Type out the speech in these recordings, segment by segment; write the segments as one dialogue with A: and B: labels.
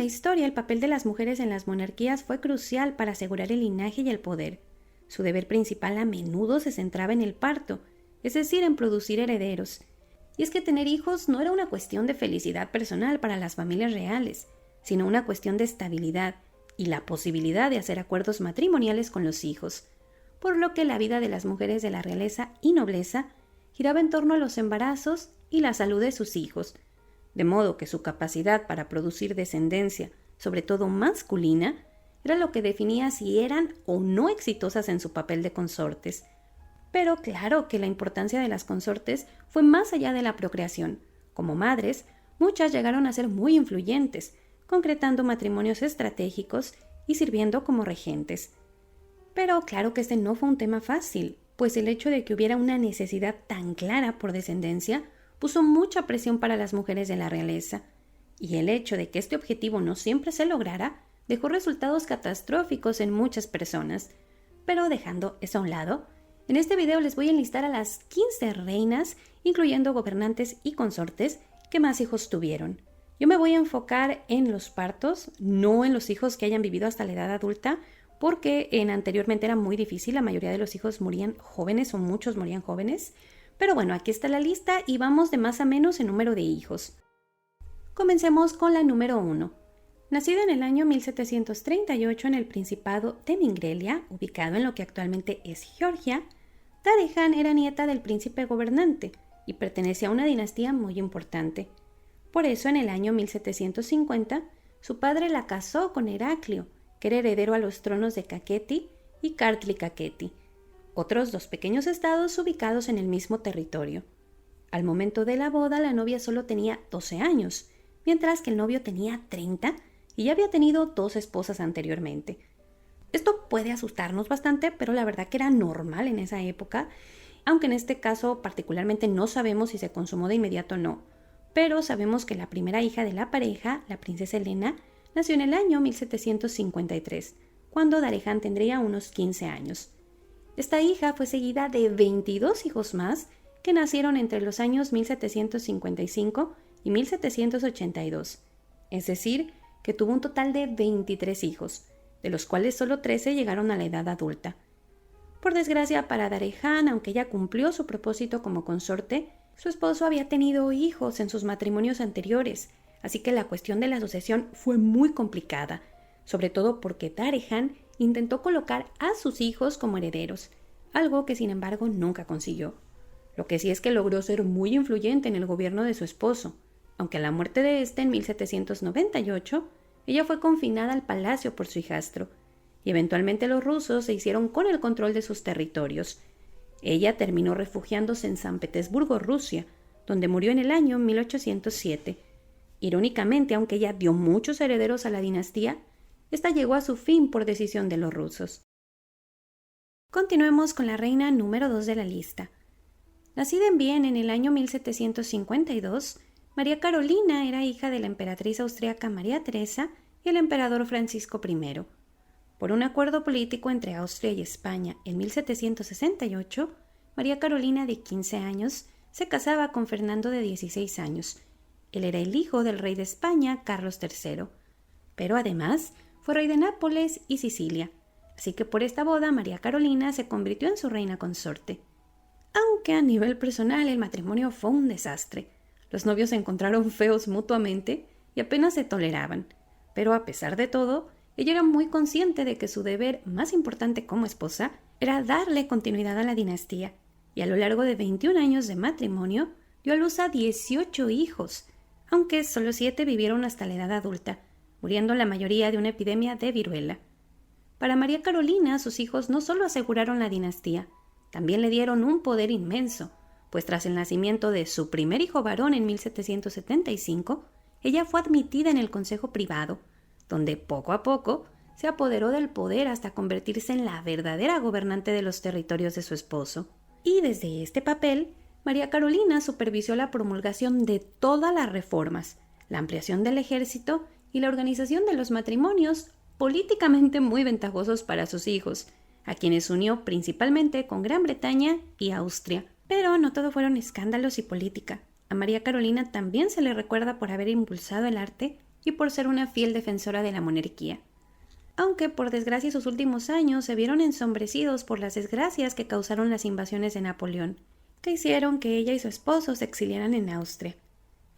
A: la historia, el papel de las mujeres en las monarquías fue crucial para asegurar el linaje y el poder. Su deber principal a menudo se centraba en el parto, es decir, en producir herederos. Y es que tener hijos no era una cuestión de felicidad personal para las familias reales, sino una cuestión de estabilidad y la posibilidad de hacer acuerdos matrimoniales con los hijos, por lo que la vida de las mujeres de la realeza y nobleza giraba en torno a los embarazos y la salud de sus hijos, de modo que su capacidad para producir descendencia, sobre todo masculina, era lo que definía si eran o no exitosas en su papel de consortes. Pero claro que la importancia de las consortes fue más allá de la procreación. Como madres, muchas llegaron a ser muy influyentes, concretando matrimonios estratégicos y sirviendo como regentes. Pero claro que este no fue un tema fácil, pues el hecho de que hubiera una necesidad tan clara por descendencia puso mucha presión para las mujeres de la realeza, y el hecho de que este objetivo no siempre se lograra dejó resultados catastróficos en muchas personas. Pero dejando eso a un lado, en este video les voy a enlistar a las 15 reinas, incluyendo gobernantes y consortes, que más hijos tuvieron. Yo me voy a enfocar en los partos, no en los hijos que hayan vivido hasta la edad adulta, porque anteriormente era muy difícil, la mayoría de los hijos morían jóvenes o muchos morían jóvenes. Pero bueno, aquí está la lista y vamos de más a menos en número de hijos. Comencemos con la número 1. Nacida en el año 1738 en el Principado de Mingrelia, ubicado en lo que actualmente es Georgia, Darejan era nieta del príncipe gobernante y pertenecía a una dinastía muy importante. Por eso, en el año 1750, su padre la casó con Heraclio, que era heredero a los tronos de Kakheti y Kartli-Kakheti, otros dos pequeños estados ubicados en el mismo territorio. Al momento de la boda, la novia solo tenía 12 años, mientras que el novio tenía 30 y ya había tenido 2 esposas anteriormente. Esto puede asustarnos bastante, pero la verdad que era normal en esa época, aunque en este caso particularmente no sabemos si se consumó de inmediato o no, pero sabemos que la primera hija de la pareja, la princesa Helena, nació en el año 1753, cuando Darejan tendría unos 15 años. Esta hija fue seguida de 22 hijos más que nacieron entre los años 1755 y 1782, es decir, que tuvo un total de 23 hijos, de los cuales solo 13 llegaron a la edad adulta. Por desgracia para Darejan, aunque ella cumplió su propósito como consorte, su esposo había tenido hijos en sus matrimonios anteriores, así que la cuestión de la sucesión fue muy complicada, sobre todo porque Darejan intentó colocar a sus hijos como herederos, algo que sin embargo nunca consiguió. Lo que sí es que logró ser muy influyente en el gobierno de su esposo, aunque a la muerte de este en 1798, ella fue confinada al palacio por su hijastro, y eventualmente los rusos se hicieron con el control de sus territorios. Ella terminó refugiándose en San Petersburgo, Rusia, donde murió en el año 1807. Irónicamente, aunque ella dio muchos herederos a la dinastía, esta llegó a su fin por decisión de los rusos. Continuemos con la reina número 2 de la lista. Nacida en Viena en el año 1752, María Carolina era hija de la emperatriz austríaca María Teresa y el emperador Francisco I. Por un acuerdo político entre Austria y España en 1768, María Carolina, de 15 años, se casaba con Fernando, de 16 años. Él era el hijo del rey de España, Carlos III, pero además fue rey de Nápoles y Sicilia, así que por esta boda María Carolina se convirtió en su reina consorte. Aunque a nivel personal el matrimonio fue un desastre. Los novios se encontraron feos mutuamente y apenas se toleraban, pero a pesar de todo, ella era muy consciente de que su deber más importante como esposa era darle continuidad a la dinastía, y a lo largo de 21 años de matrimonio dio a luz a 18 hijos, aunque solo 7 vivieron hasta la edad adulta, muriendo la mayoría de una epidemia de viruela. Para María Carolina, sus hijos no solo aseguraron la dinastía, también le dieron un poder inmenso, pues tras el nacimiento de su primer hijo varón en 1775, ella fue admitida en el Consejo Privado, donde poco a poco se apoderó del poder hasta convertirse en la verdadera gobernante de los territorios de su esposo. Y desde este papel, María Carolina supervisó la promulgación de todas las reformas, la ampliación del ejército y la organización de los matrimonios políticamente muy ventajosos para sus hijos, a quienes unió principalmente con Gran Bretaña y Austria. Pero no todo fueron escándalos y política. A María Carolina también se le recuerda por haber impulsado el arte y por ser una fiel defensora de la monarquía. Aunque por desgracia sus últimos años se vieron ensombrecidos por las desgracias que causaron las invasiones de Napoleón, que hicieron que ella y su esposo se exiliaran en Austria,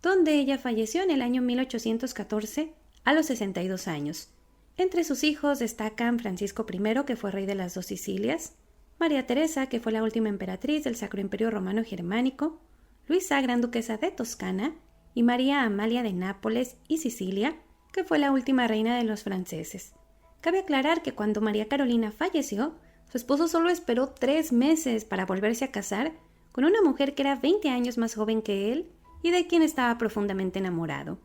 A: donde ella falleció en el año 1814 a los 62 años. Entre sus hijos destacan Francisco I, que fue rey de las dos Sicilias, María Teresa, que fue la última emperatriz del Sacro Imperio Romano Germánico, Luisa, gran duquesa de Toscana, y María Amalia de Nápoles y Sicilia, que fue la última reina de los franceses. Cabe aclarar que cuando María Carolina falleció, su esposo solo esperó 3 meses para volverse a casar con una mujer que era 20 años más joven que él y de quien estaba profundamente enamorado.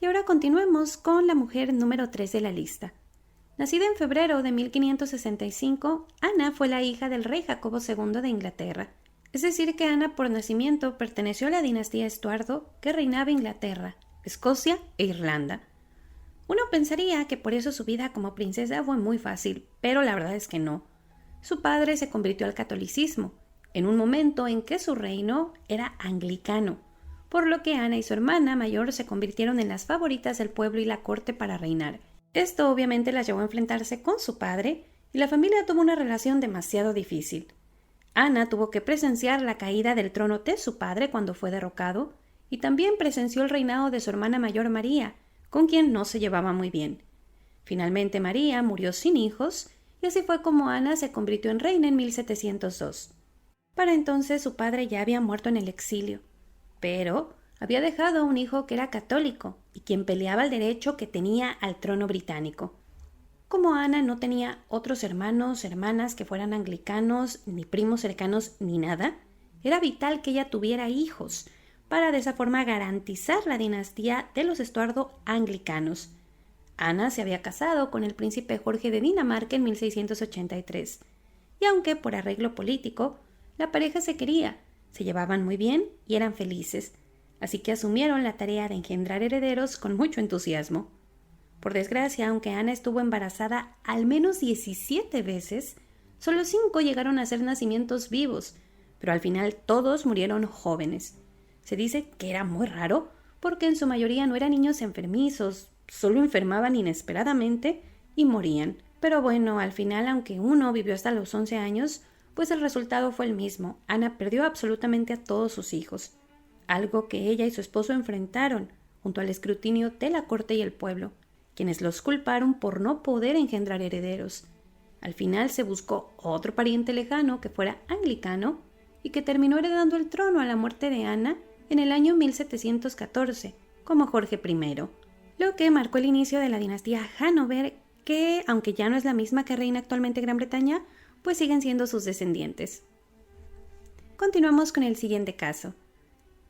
A: Y ahora continuemos con la mujer número 3 de la lista. Nacida en febrero de 1565, Ana fue la hija del rey Jacobo II de Inglaterra. Es decir, que Ana por nacimiento perteneció a la dinastía Estuardo, que reinaba Inglaterra, Escocia e Irlanda. Uno pensaría que por eso su vida como princesa fue muy fácil, pero la verdad es que no. Su padre se convirtió al catolicismo, en un momento en que su reino era anglicano, por lo que Ana y su hermana mayor se convirtieron en las favoritas del pueblo y la corte para reinar. Esto obviamente las llevó a enfrentarse con su padre, y la familia tuvo una relación demasiado difícil. Ana tuvo que presenciar la caída del trono de su padre cuando fue derrocado, y también presenció el reinado de su hermana mayor María, con quien no se llevaba muy bien. Finalmente María murió sin hijos, y así fue como Ana se convirtió en reina en 1702. Para entonces su padre ya había muerto en el exilio, pero había dejado un hijo que era católico y quien peleaba el derecho que tenía al trono británico. Como Ana no tenía otros hermanos, hermanas que fueran anglicanos, ni primos cercanos, ni nada, era vital que ella tuviera hijos, para de esa forma garantizar la dinastía de los Estuardo anglicanos. Ana se había casado con el príncipe Jorge de Dinamarca en 1683, y aunque por arreglo político, la pareja se quería, se llevaban muy bien y eran felices, así que asumieron la tarea de engendrar herederos con mucho entusiasmo. Por desgracia, aunque Ana estuvo embarazada al menos 17 veces, solo 5 llegaron a ser nacimientos vivos, pero al final todos murieron jóvenes. Se dice que era muy raro, porque en su mayoría no eran niños enfermizos, solo enfermaban inesperadamente y morían. Pero bueno, al final, aunque uno vivió hasta los 11 años, pues el resultado fue el mismo. Ana perdió absolutamente a todos sus hijos, algo que ella y su esposo enfrentaron junto al escrutinio de la corte y el pueblo, quienes los culparon por no poder engendrar herederos. Al final se buscó otro pariente lejano que fuera anglicano y que terminó heredando el trono a la muerte de Ana en el año 1714, como Jorge I, lo que marcó el inicio de la dinastía Hanover, que, aunque ya no es la misma que reina actualmente en Gran Bretaña, pues siguen siendo sus descendientes. Continuamos con el siguiente caso.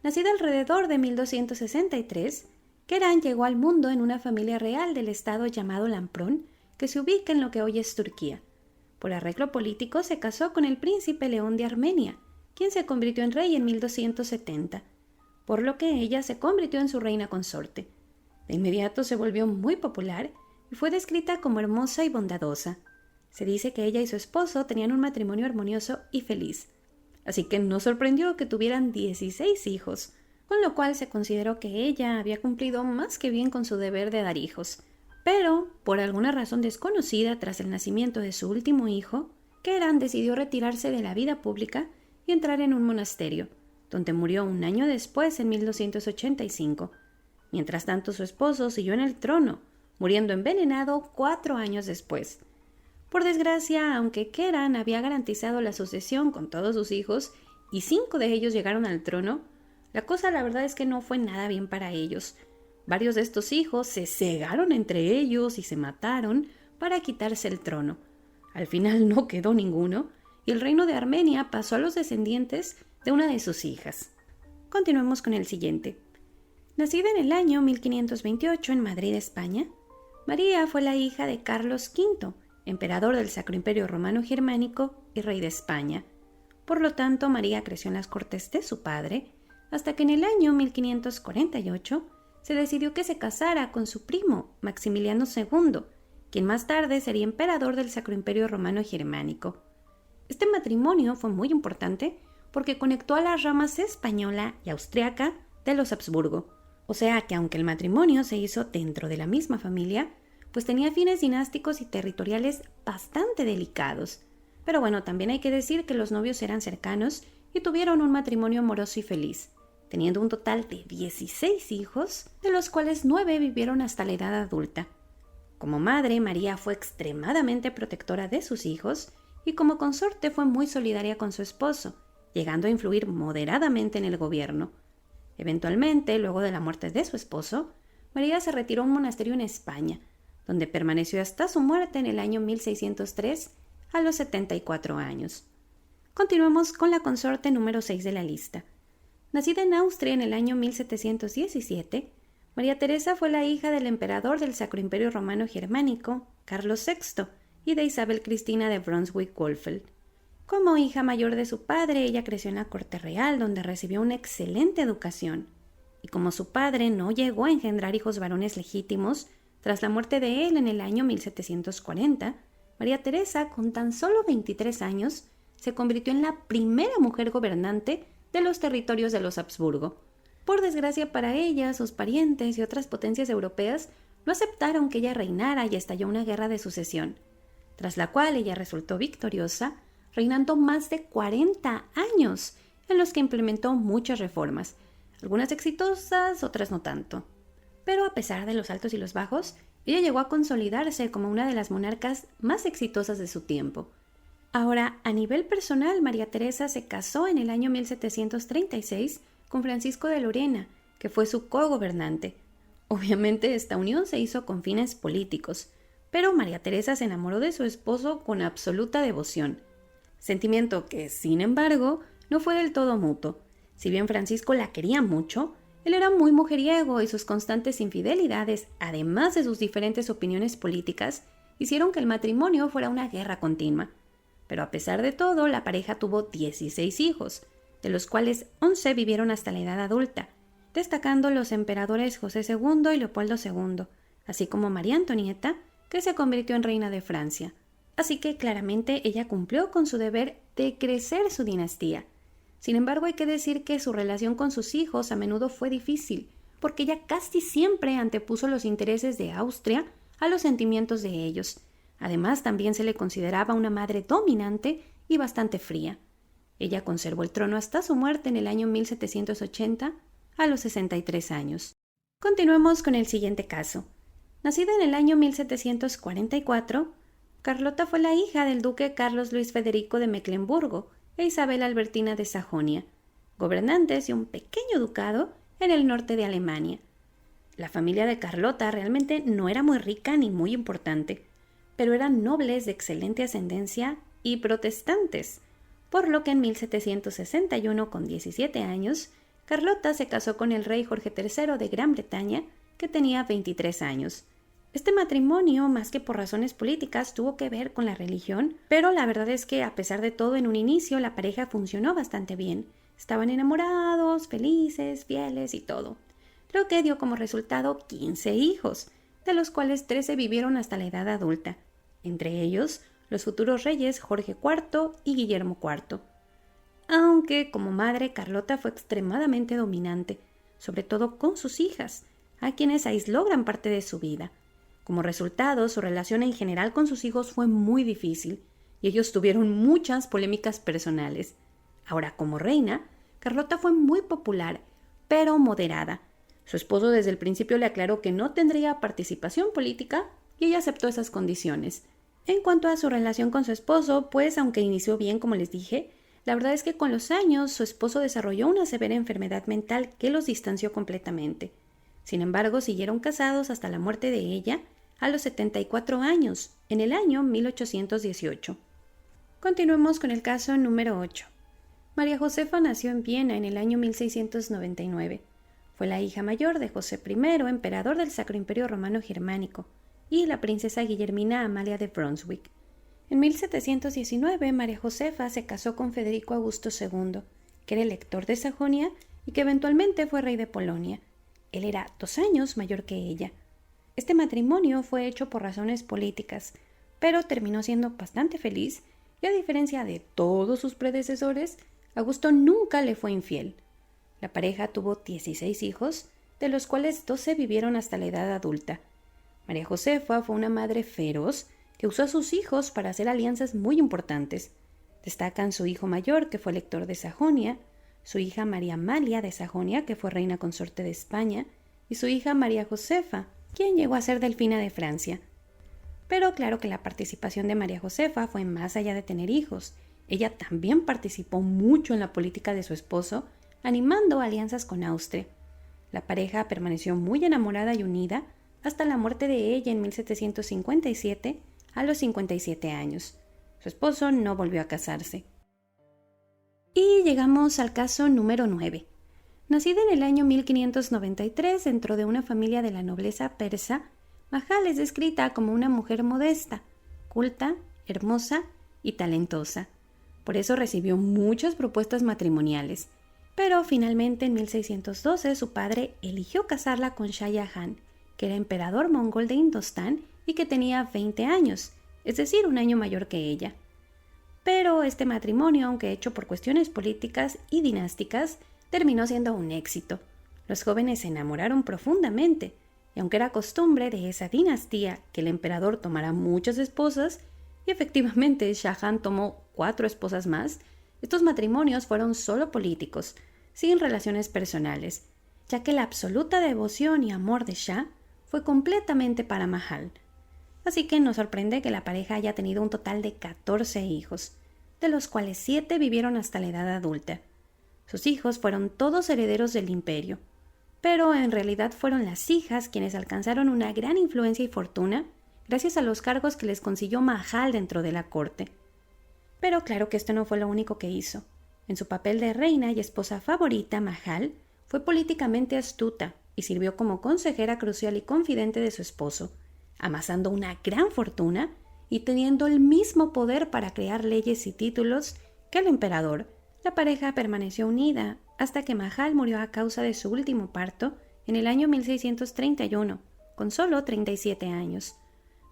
A: Nacida alrededor de 1263, Keran llegó al mundo en una familia real del estado llamado Lamprón, que se ubica en lo que hoy es Turquía. Por arreglo político se casó con el príncipe León de Armenia, quien se convirtió en rey en 1270, por lo que ella se convirtió en su reina consorte. De inmediato se volvió muy popular y fue descrita como hermosa y bondadosa. Se dice que ella y su esposo tenían un matrimonio armonioso y feliz, así que no sorprendió que tuvieran 16 hijos, con lo cual se consideró que ella había cumplido más que bien con su deber de dar hijos. Pero, por alguna razón desconocida tras el nacimiento de su último hijo, Keran decidió retirarse de la vida pública y entrar en un monasterio, donde murió un año después, en 1285. Mientras tanto, su esposo siguió en el trono, muriendo envenenado 4 años después. Por desgracia, aunque Keran había garantizado la sucesión con todos sus hijos y 5 de ellos llegaron al trono, la cosa la verdad es que no fue nada bien para ellos. Varios de estos hijos se cegaron entre ellos y se mataron para quitarse el trono. Al final no quedó ninguno y el reino de Armenia pasó a los descendientes de una de sus hijas. Continuemos con el siguiente. Nacida en el año 1528 en Madrid, España, María fue la hija de Carlos V, emperador del Sacro Imperio Romano Germánico y rey de España. Por lo tanto, María creció en las cortes de su padre, hasta que en el año 1548 se decidió que se casara con su primo, Maximiliano II, quien más tarde sería emperador del Sacro Imperio Romano Germánico. Este matrimonio fue muy importante porque conectó a las ramas española y austriaca de los Habsburgo, O sea que aunque el matrimonio se hizo dentro de la misma familia, pues tenía fines dinásticos y territoriales bastante delicados. Pero bueno, también hay que decir que los novios eran cercanos y tuvieron un matrimonio amoroso y feliz, teniendo un total de 16 hijos, de los cuales 9 vivieron hasta la edad adulta. Como madre, María fue extremadamente protectora de sus hijos y como consorte fue muy solidaria con su esposo, llegando a influir moderadamente en el gobierno. Eventualmente, luego de la muerte de su esposo, María se retiró a un monasterio en España, donde permaneció hasta su muerte en el año 1603, a los 74 años. Continuemos con la consorte número 6 de la lista. Nacida en Austria en el año 1717, María Teresa fue la hija del emperador del Sacro Imperio Romano Germánico, Carlos VI, y de Isabel Cristina de Brunswick-Wolfeld. Como hija mayor de su padre, ella creció en la corte real, donde recibió una excelente educación. Y como su padre no llegó a engendrar hijos varones legítimos, tras la muerte de él en el año 1740, María Teresa, con tan solo 23 años, se convirtió en la primera mujer gobernante de los territorios de los Habsburgo. Por desgracia para ella, sus parientes y otras potencias europeas no aceptaron que ella reinara y estalló una guerra de sucesión, tras la cual ella resultó victoriosa, reinando más de 40 años, en los que implementó muchas reformas, algunas exitosas, otras no tanto. Pero a pesar de los altos y los bajos, ella llegó a consolidarse como una de las monarcas más exitosas de su tiempo. Ahora, a nivel personal, María Teresa se casó en el año 1736 con Francisco de Lorena, que fue su cogobernante. Obviamente esta unión se hizo con fines políticos, pero María Teresa se enamoró de su esposo con absoluta devoción, sentimiento que, sin embargo, no fue del todo mutuo. Si bien Francisco la quería mucho, él era muy mujeriego y sus constantes infidelidades, además de sus diferentes opiniones políticas, hicieron que el matrimonio fuera una guerra continua. Pero a pesar de todo, la pareja tuvo 16 hijos, de los cuales 11 vivieron hasta la edad adulta, destacando los emperadores José II y Leopoldo II, así como María Antonieta, que se convirtió en reina de Francia. Así que claramente ella cumplió con su deber de crecer su dinastía. Sin embargo, hay que decir que su relación con sus hijos a menudo fue difícil, porque ella casi siempre antepuso los intereses de Austria a los sentimientos de ellos. Además, también se le consideraba una madre dominante y bastante fría. Ella conservó el trono hasta su muerte en el año 1780, a los 63 años. Continuemos con el siguiente caso. Nacida en el año 1744, Carlota fue la hija del duque Carlos Luis Federico de Mecklemburgo e Isabel Albertina de Sajonia, gobernantes de un pequeño ducado en el norte de Alemania. La familia de Carlota realmente no era muy rica ni muy importante, pero eran nobles de excelente ascendencia y protestantes, por lo que en 1761, con 17 años, Carlota se casó con el rey Jorge III de Gran Bretaña, que tenía 23 años. Este matrimonio, más que por razones políticas, tuvo que ver con la religión, pero la verdad es que a pesar de todo, en un inicio la pareja funcionó bastante bien. Estaban enamorados, felices, fieles y todo, lo que dio como resultado 15 hijos, de los cuales 13 vivieron hasta la edad adulta, entre ellos los futuros reyes Jorge IV y Guillermo IV. Aunque como madre Carlota fue extremadamente dominante, sobre todo con sus hijas, a quienes aisló gran parte de su vida. Como resultado, su relación en general con sus hijos fue muy difícil y ellos tuvieron muchas polémicas personales. Ahora, como reina, Carlota fue muy popular, pero moderada. Su esposo desde el principio le aclaró que no tendría participación política y ella aceptó esas condiciones. En cuanto a su relación con su esposo, pues aunque inició bien, como les dije, la verdad es que con los años su esposo desarrolló una severa enfermedad mental que los distanció completamente. Sin embargo, siguieron casados hasta la muerte de ella a los 74 años, en el año 1818. Continuemos con el caso número 8. María Josefa nació en Viena en el año 1699. Fue la hija mayor de José I, emperador del Sacro Imperio Romano Germánico, y la princesa Guillermina Amalia de Brunswick. En 1719, María Josefa se casó con Federico Augusto II, que era elector de Sajonia y que eventualmente fue rey de Polonia. Él era 2 años mayor que ella. Este matrimonio fue hecho por razones políticas, pero terminó siendo bastante feliz y, a diferencia de todos sus predecesores, Augusto nunca le fue infiel. La pareja tuvo 16 hijos, de los cuales 12 vivieron hasta la edad adulta. María Josefa fue una madre feroz que usó a sus hijos para hacer alianzas muy importantes. Destacan su hijo mayor, que fue elector de Sajonia, su hija María Amalia de Sajonia, que fue reina consorte de España, y su hija María Josefa, quien llegó a ser delfina de Francia. Pero claro que la participación de María Josefa fue más allá de tener hijos. Ella también participó mucho en la política de su esposo, animando alianzas con Austria. La pareja permaneció muy enamorada y unida hasta la muerte de ella en 1757, a los 57 años. Su esposo no volvió a casarse. Y llegamos al caso número 9. Nacida en el año 1593 dentro de una familia de la nobleza persa, Mahal es descrita como una mujer modesta, culta, hermosa y talentosa. Por eso recibió muchas propuestas matrimoniales. Pero finalmente en 1612 su padre eligió casarla con Shah Jahan, que era emperador mongol de Indostán y que tenía 20 años, es decir, un año mayor que ella. Pero este matrimonio, aunque hecho por cuestiones políticas y dinásticas, terminó siendo un éxito. Los jóvenes se enamoraron profundamente, y aunque era costumbre de esa dinastía que el emperador tomara muchas esposas, y efectivamente Shah Jahan tomó 4 esposas más, estos matrimonios fueron solo políticos, sin relaciones personales, ya que la absoluta devoción y amor de Shah fue completamente para Mahal. Así que nos sorprende que la pareja haya tenido un total de 14 hijos, de los cuales 7 vivieron hasta la edad adulta. Sus hijos fueron todos herederos del imperio, pero en realidad fueron las hijas quienes alcanzaron una gran influencia y fortuna gracias a los cargos que les consiguió Mahal dentro de la corte. Pero claro que esto no fue lo único que hizo. En su papel de reina y esposa favorita, Mahal fue políticamente astuta y sirvió como consejera crucial y confidente de su esposo, amasando una gran fortuna y teniendo el mismo poder para crear leyes y títulos que el emperador. La pareja permaneció unida hasta que Mahal murió a causa de su último parto en el año 1631, con solo 37 años.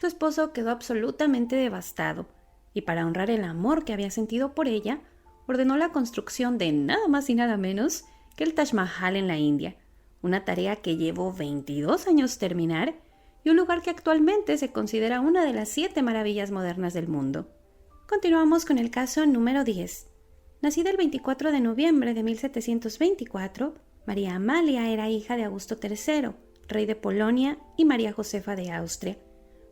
A: Su esposo quedó absolutamente devastado y para honrar el amor que había sentido por ella, ordenó la construcción de nada más y nada menos que el Taj Mahal en la India, una tarea que llevó 22 años terminar y un lugar que actualmente se considera una de las 7 maravillas modernas del mundo. Continuamos con el caso número 10. Nacida el 24 de noviembre de 1724, María Amalia era hija de Augusto III, rey de Polonia, y María Josefa de Austria.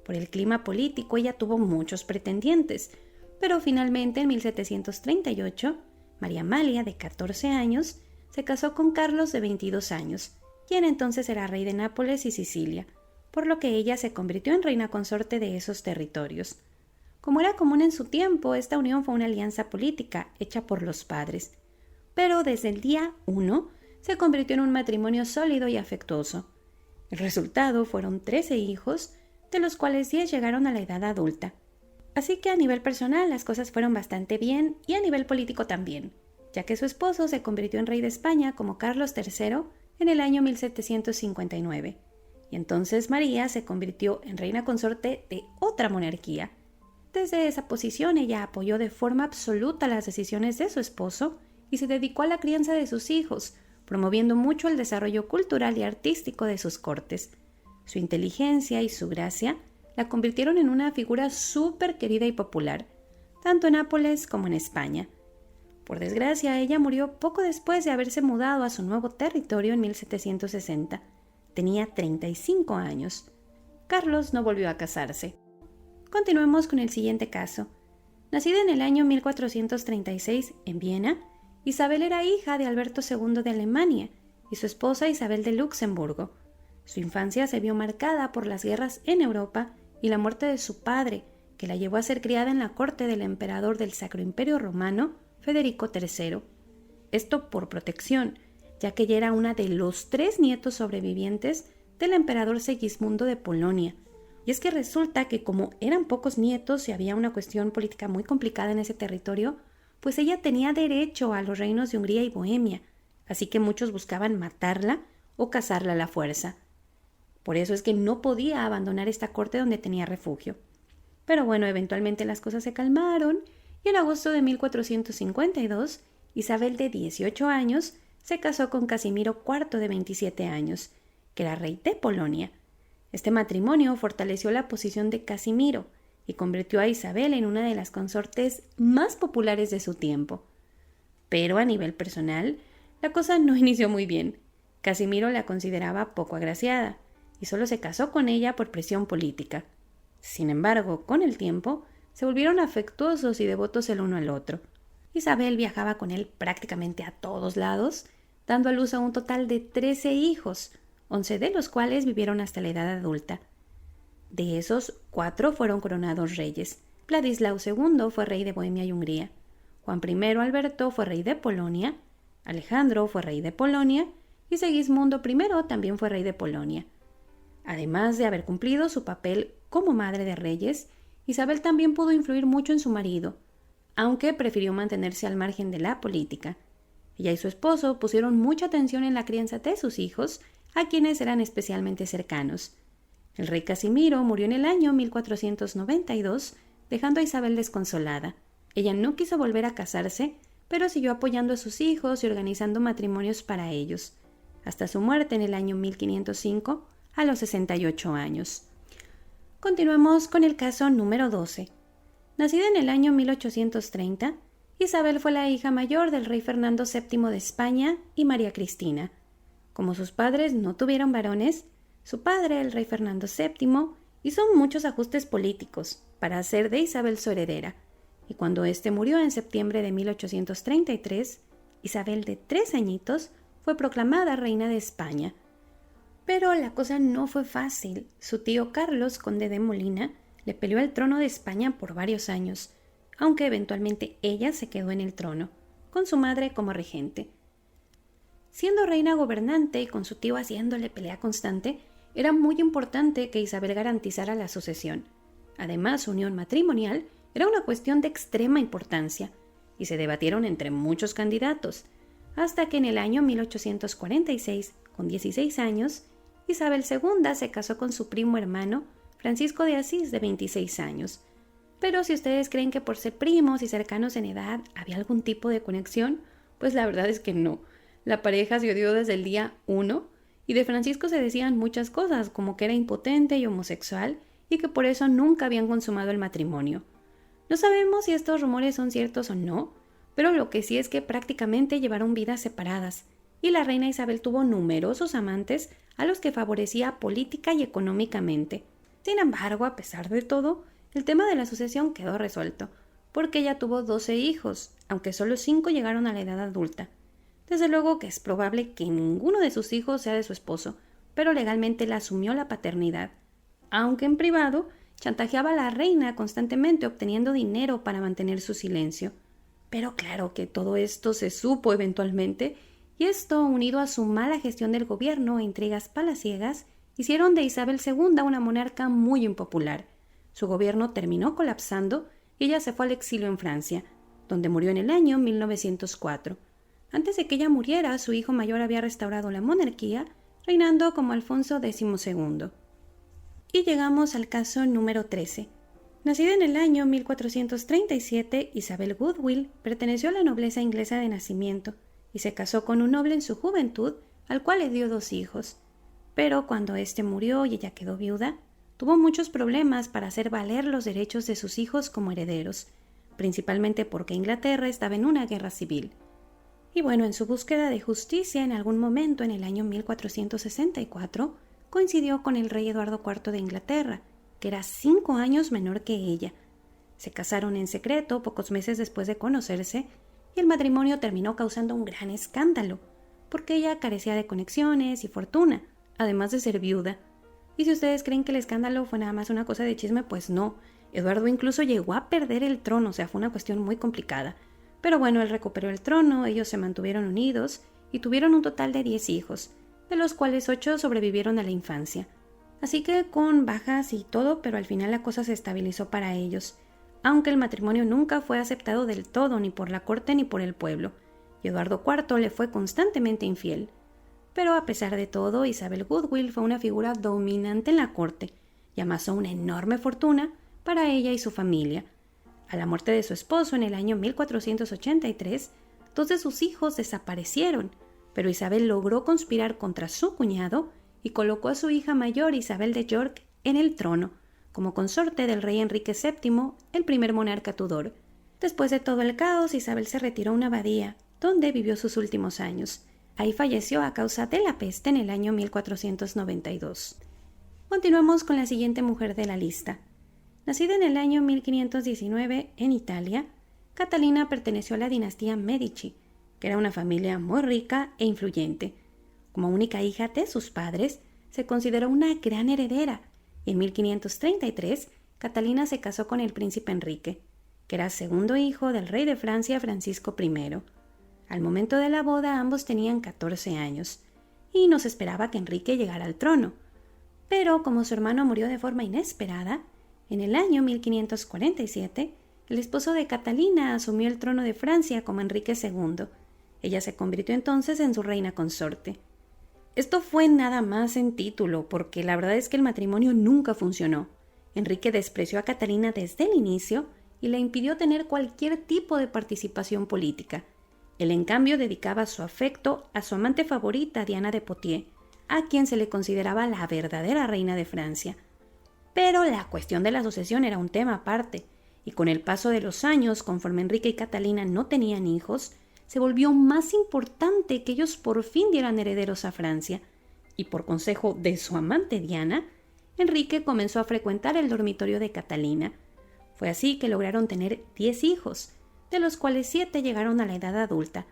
A: Por el clima político ella tuvo muchos pretendientes, pero finalmente en 1738, María Amalia, de 14 años, se casó con Carlos, de 22 años, quien entonces era rey de Nápoles y Sicilia, por lo que ella se convirtió en reina consorte de esos territorios. Como era común en su tiempo, esta unión fue una alianza política hecha por los padres, pero desde el día 1 se convirtió en un matrimonio sólido y afectuoso. El resultado fueron 13 hijos, de los cuales 10 llegaron a la edad adulta. Así que a nivel personal las cosas fueron bastante bien y a nivel político también, ya que su esposo se convirtió en rey de España como Carlos III en el año 1759, y entonces María se convirtió en reina consorte de otra monarquía. Desde esa posición ella apoyó de forma absoluta las decisiones de su esposo y se dedicó a la crianza de sus hijos, promoviendo mucho el desarrollo cultural y artístico de sus cortes. Su inteligencia y su gracia la convirtieron en una figura súper querida y popular, tanto en Nápoles como en España. Por desgracia, ella murió poco después de haberse mudado a su nuevo territorio en 1760. Tenía 35 años. Carlos no volvió a casarse. Continuemos con el siguiente caso. Nacida en el año 1436 en Viena, Isabel era hija de Alberto II de Alemania y su esposa Isabel de Luxemburgo. Su infancia se vio marcada por las guerras en Europa y la muerte de su padre, que la llevó a ser criada en la corte del emperador del Sacro Imperio Romano, Federico III. Esto por protección, ya que ella era una de los 3 nietos sobrevivientes del emperador Segismundo de Polonia. Y es que resulta que como eran pocos nietos y había una cuestión política muy complicada en ese territorio, pues ella tenía derecho a los reinos de Hungría y Bohemia, así que muchos buscaban matarla o casarla a la fuerza. Por eso es que no podía abandonar esta corte donde tenía refugio. Pero bueno, eventualmente las cosas se calmaron y en agosto de 1452, Isabel, de 18 años, se casó con Casimiro IV, de 27 años, que era rey de Polonia. Este matrimonio fortaleció la posición de Casimiro y convirtió a Isabel en una de las consortes más populares de su tiempo. Pero a nivel personal, la cosa no inició muy bien. Casimiro la consideraba poco agraciada y solo se casó con ella por presión política. Sin embargo, con el tiempo, se volvieron afectuosos y devotos el uno al otro. Isabel viajaba con él prácticamente a todos lados, dando a luz a un total de 13 hijos, 11 de los cuales vivieron hasta la edad adulta. De esos, 4 fueron coronados reyes. Vladislao II fue rey de Bohemia y Hungría. Juan I Alberto fue rey de Polonia. Alejandro fue rey de Polonia. Y Segismundo I también fue rey de Polonia. Además de haber cumplido su papel como madre de reyes, Isabel también pudo influir mucho en su marido, aunque prefirió mantenerse al margen de la política. Ella y su esposo pusieron mucha atención en la crianza de sus hijos, a quienes eran especialmente cercanos. El rey Casimiro murió en el año 1492, dejando a Isabel desconsolada. Ella no quiso volver a casarse, pero siguió apoyando a sus hijos y organizando matrimonios para ellos, hasta su muerte en el año 1505, a los 68 años. Continuamos con el caso número 12. Nacida en el año 1830, Isabel fue la hija mayor del rey Fernando VII de España y María Cristina. Como sus padres no tuvieron varones, su padre, el rey Fernando VII, hizo muchos ajustes políticos para hacer de Isabel su heredera, y cuando éste murió en septiembre de 1833, Isabel, de 3 añitos, fue proclamada reina de España. Pero la cosa no fue fácil. Su tío Carlos, conde de Molina, le peleó el trono de España por varios años, aunque eventualmente ella se quedó en el trono, con su madre como regente. Siendo reina gobernante y con su tío haciéndole pelea constante, era muy importante que Isabel garantizara la sucesión. Además, su unión matrimonial era una cuestión de extrema importancia, y se debatieron entre muchos candidatos, hasta que en el año 1846, con 16 años, Isabel II se casó con su primo hermano, Francisco de Asís, de 26 años. Pero si ustedes creen que por ser primos y cercanos en edad había algún tipo de conexión, pues la verdad es que no. La pareja se odió desde el día 1 y de Francisco se decían muchas cosas, como que era impotente y homosexual y que por eso nunca habían consumado el matrimonio. No sabemos si estos rumores son ciertos o no, pero lo que sí es que prácticamente llevaron vidas separadas y la reina Isabel tuvo numerosos amantes a los que favorecía política y económicamente. Sin embargo, a pesar de todo, el tema de la sucesión quedó resuelto, porque ella tuvo 12 hijos, aunque solo 5 llegaron a la edad adulta. Desde luego que es probable que ninguno de sus hijos sea de su esposo, pero legalmente él asumió la paternidad, aunque en privado chantajeaba a la reina constantemente obteniendo dinero para mantener su silencio. Pero claro que todo esto se supo eventualmente, y esto, unido a su mala gestión del gobierno e intrigas palaciegas, hicieron de Isabel II una monarca muy impopular. Su gobierno terminó colapsando y ella se fue al exilio en Francia, donde murió en el año 1904. Antes de que ella muriera, su hijo mayor había restaurado la monarquía, reinando como Alfonso XII. Y llegamos al caso número 13. Nacida en el año 1437, Isabel Woodville perteneció a la nobleza inglesa de nacimiento y se casó con un noble en su juventud, al cual le dio 2 hijos. Pero cuando éste murió y ella quedó viuda, tuvo muchos problemas para hacer valer los derechos de sus hijos como herederos, principalmente porque Inglaterra estaba en una guerra civil. Y bueno, en su búsqueda de justicia, en algún momento en el año 1464, coincidió con el rey Eduardo IV de Inglaterra, que era 5 años menor que ella. Se casaron en secreto pocos meses después de conocerse, y el matrimonio terminó causando un gran escándalo, porque ella carecía de conexiones y fortuna, además de ser viuda. Y si ustedes creen que el escándalo fue nada más una cosa de chisme, pues no. Eduardo incluso llegó a perder el trono, o sea, fue una cuestión muy complicada. Pero bueno, él recuperó el trono, ellos se mantuvieron unidos y tuvieron un total de 10 hijos, de los cuales 8 sobrevivieron a la infancia. Así que con bajas y todo, pero al final la cosa se estabilizó para ellos, aunque el matrimonio nunca fue aceptado del todo ni por la corte ni por el pueblo, y Eduardo IV le fue constantemente infiel. Pero a pesar de todo, Isabel Woodville fue una figura dominante en la corte y amasó una enorme fortuna para ella y su familia. A la muerte de su esposo en el año 1483, 2 de sus hijos desaparecieron, pero Isabel logró conspirar contra su cuñado y colocó a su hija mayor Isabel de York en el trono, como consorte del rey Enrique VII, el primer monarca Tudor. Después de todo el caos, Isabel se retiró a una abadía, donde vivió sus últimos años. Ahí falleció a causa de la peste en el año 1492. Continuamos con la siguiente mujer de la lista. Nacida en el año 1519 en Italia, Catalina perteneció a la dinastía Medici, que era una familia muy rica e influyente. Como única hija de sus padres, se consideró una gran heredera, y en 1533 Catalina se casó con el príncipe Enrique, que era segundo hijo del rey de Francia Francisco I. Al momento de la boda ambos tenían 14 años, y no se esperaba que Enrique llegara al trono. Pero como su hermano murió de forma inesperada, en el año 1547, el esposo de Catalina asumió el trono de Francia como Enrique II. Ella se convirtió entonces en su reina consorte. Esto fue nada más en título, porque la verdad es que el matrimonio nunca funcionó. Enrique despreció a Catalina desde el inicio y le impidió tener cualquier tipo de participación política. Él, en cambio, dedicaba su afecto a su amante favorita, Diana de Poitiers, a quien se le consideraba la verdadera reina de Francia. Pero la cuestión de la sucesión era un tema aparte, y con el paso de los años, conforme Enrique y Catalina no tenían hijos, se volvió más importante que ellos por fin dieran herederos a Francia, y por consejo de su amante Diana, Enrique comenzó a frecuentar el dormitorio de Catalina. Fue así que lograron tener 10 hijos, de los cuales 7 llegaron a la edad adulta.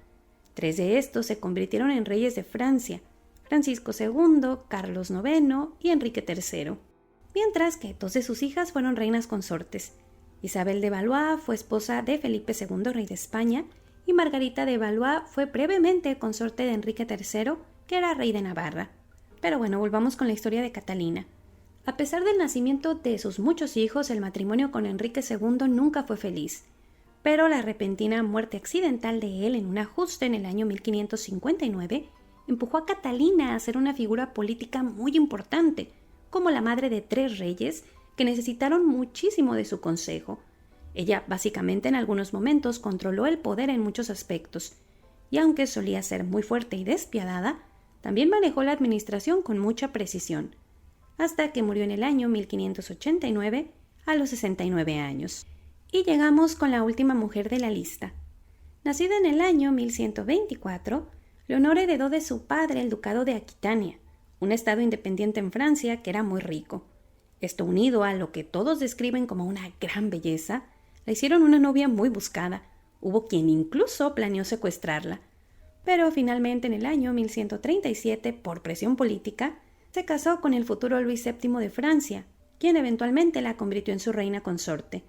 A: 3 de estos se convirtieron en reyes de Francia: Francisco II, Carlos IX y Enrique III, mientras que 2 de sus hijas fueron reinas consortes. Isabel de Valois fue esposa de Felipe II, rey de España, y Margarita de Valois fue brevemente consorte de Enrique III, que era rey de Navarra. Pero bueno, volvamos con la historia de Catalina. A pesar del nacimiento de sus muchos hijos, el matrimonio con Enrique II nunca fue feliz. Pero la repentina muerte accidental de él en un ajuste en el año 1559 empujó a Catalina a ser una figura política muy importante, como la madre de 3 reyes que necesitaron muchísimo de su consejo. Ella básicamente en algunos momentos controló el poder en muchos aspectos, y aunque solía ser muy fuerte y despiadada, también manejó la administración con mucha precisión, hasta que murió en el año 1589 a los 69 años. Y llegamos con la última mujer de la lista. Nacida en el año 1124, Leonor heredó de su padre el ducado de Aquitania, un estado independiente en Francia que era muy rico. Esto, unido a lo que todos describen como una gran belleza, la hicieron una novia muy buscada. Hubo quien incluso planeó secuestrarla. Pero finalmente en el año 1137, por presión política, se casó con el futuro Luis VII de Francia, quien eventualmente la convirtió en su reina consorte.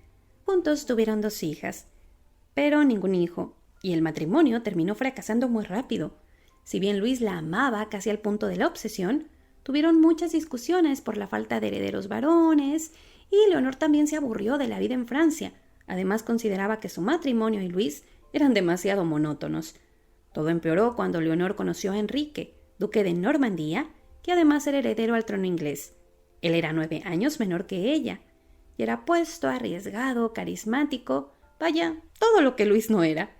A: Juntos tuvieron 2 hijas, pero ningún hijo, y el matrimonio terminó fracasando muy rápido. Si bien Luis la amaba casi al punto de la obsesión, tuvieron muchas discusiones por la falta de herederos varones, y Leonor también se aburrió de la vida en Francia. Además, consideraba que su matrimonio y Luis eran demasiado monótonos. Todo empeoró cuando Leonor conoció a Enrique, duque de Normandía, que además era heredero al trono inglés. Él era 9 años menor que ella, y era apuesto, arriesgado, carismático, vaya, todo lo que Luis no era.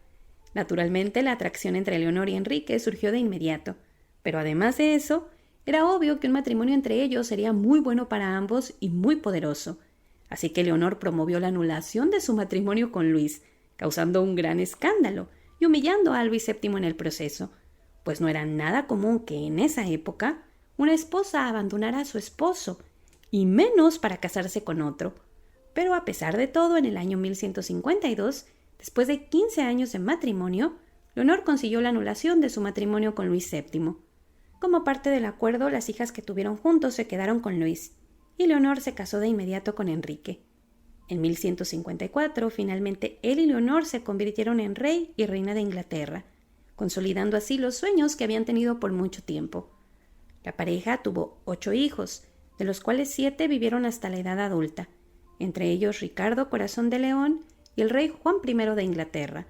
A: Naturalmente, la atracción entre Leonor y Enrique surgió de inmediato, pero además de eso, era obvio que un matrimonio entre ellos sería muy bueno para ambos y muy poderoso. Así que Leonor promovió la anulación de su matrimonio con Luis, causando un gran escándalo y humillando a Luis VII en el proceso, pues no era nada común que en esa época una esposa abandonara a su esposo, y menos para casarse con otro. Pero a pesar de todo, en el año 1152, después de 15 años de matrimonio, Leonor consiguió la anulación de su matrimonio con Luis VII. Como parte del acuerdo, las hijas que tuvieron juntos se quedaron con Luis, y Leonor se casó de inmediato con Enrique. En 1154, finalmente, él y Leonor se convirtieron en rey y reina de Inglaterra, consolidando así los sueños que habían tenido por mucho tiempo. La pareja tuvo 8 hijos, de los cuales 7 vivieron hasta la edad adulta, entre ellos Ricardo Corazón de León y el rey Juan I de Inglaterra.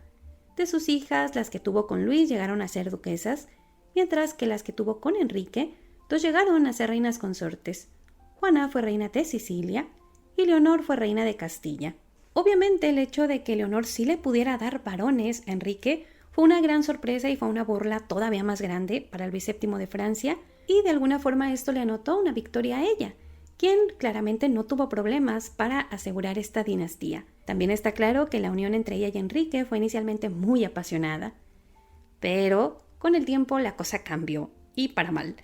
A: De sus hijas, las que tuvo con Luis llegaron a ser duquesas, mientras que las que tuvo con Enrique, 2 llegaron a ser reinas consortes. Juana fue reina de Sicilia y Leonor fue reina de Castilla. Obviamente el hecho de que Leonor sí le pudiera dar varones a Enrique fue una gran sorpresa y fue una burla todavía más grande para Luis VII de Francia, y de alguna forma esto le anotó una victoria a ella, quien claramente no tuvo problemas para asegurar esta dinastía. También está claro que la unión entre ella y Enrique fue inicialmente muy apasionada, pero con el tiempo la cosa cambió, y para mal.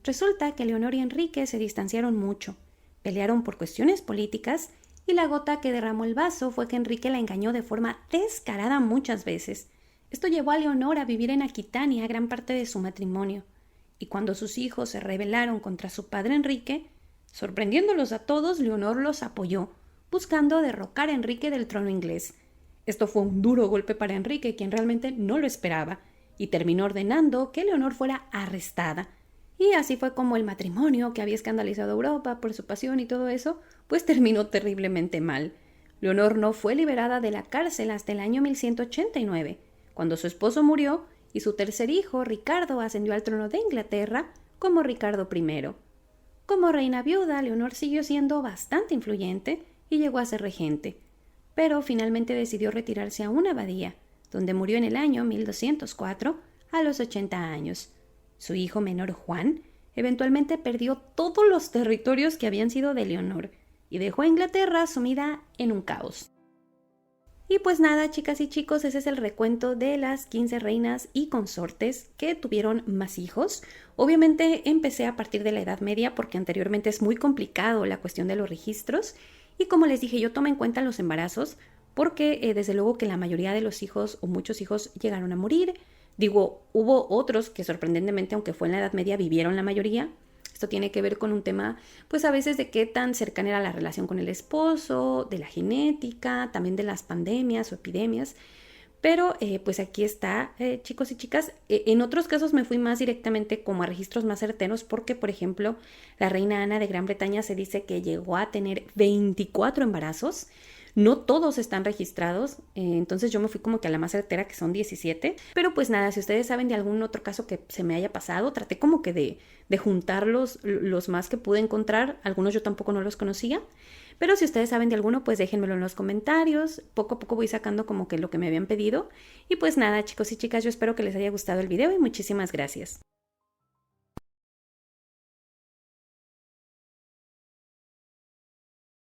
A: Resulta que Leonor y Enrique se distanciaron mucho, pelearon por cuestiones políticas, y la gota que derramó el vaso fue que Enrique la engañó de forma descarada muchas veces. Esto llevó a Leonor a vivir en Aquitania gran parte de su matrimonio, y cuando sus hijos se rebelaron contra su padre Enrique, sorprendiéndolos a todos, Leonor los apoyó, buscando derrocar a Enrique del trono inglés. Esto fue un duro golpe para Enrique, quien realmente no lo esperaba, y terminó ordenando que Leonor fuera arrestada. Y así fue como el matrimonio, que había escandalizado a Europa por su pasión y todo eso, pues terminó terriblemente mal. Leonor no fue liberada de la cárcel hasta el año 1189, cuando su esposo murió y su tercer hijo, Ricardo, ascendió al trono de Inglaterra como Ricardo I. Como reina viuda, Leonor siguió siendo bastante influyente y llegó a ser regente, pero finalmente decidió retirarse a una abadía, donde murió en el año 1204 a los 80 años. Su hijo menor Juan eventualmente perdió todos los territorios que habían sido de Leonor y dejó a Inglaterra sumida en un caos. Y pues nada, chicas y chicos, ese es el recuento de las 15 reinas y consortes que tuvieron más hijos. Obviamente empecé a partir de la Edad Media porque anteriormente es muy complicado la cuestión de los registros. Y como les dije, yo tomé en cuenta los embarazos porque desde luego que la mayoría de los hijos o muchos hijos llegaron a morir. Digo, hubo otros que sorprendentemente, aunque fue en la Edad Media, vivieron la mayoría. Esto tiene que ver con un tema, pues a veces de qué tan cercana era la relación con el esposo, de la genética, también de las pandemias o epidemias. Pero pues aquí está, chicos y chicas. En otros casos me fui más directamente como a registros más certeros porque, por ejemplo, la reina Ana de Gran Bretaña se dice que llegó a tener 24 embarazos. No todos están registrados, entonces yo me fui como que a la más certera, que son 17. Pero pues nada, si ustedes saben de algún otro caso que se me haya pasado, traté como que de juntar los más que pude encontrar. Algunos yo tampoco no los conocía. Pero si ustedes saben de alguno, pues déjenmelo en los comentarios. Poco a poco voy sacando como que lo que me habían pedido. Y pues nada, chicos y chicas, yo espero que les haya gustado el video y muchísimas gracias.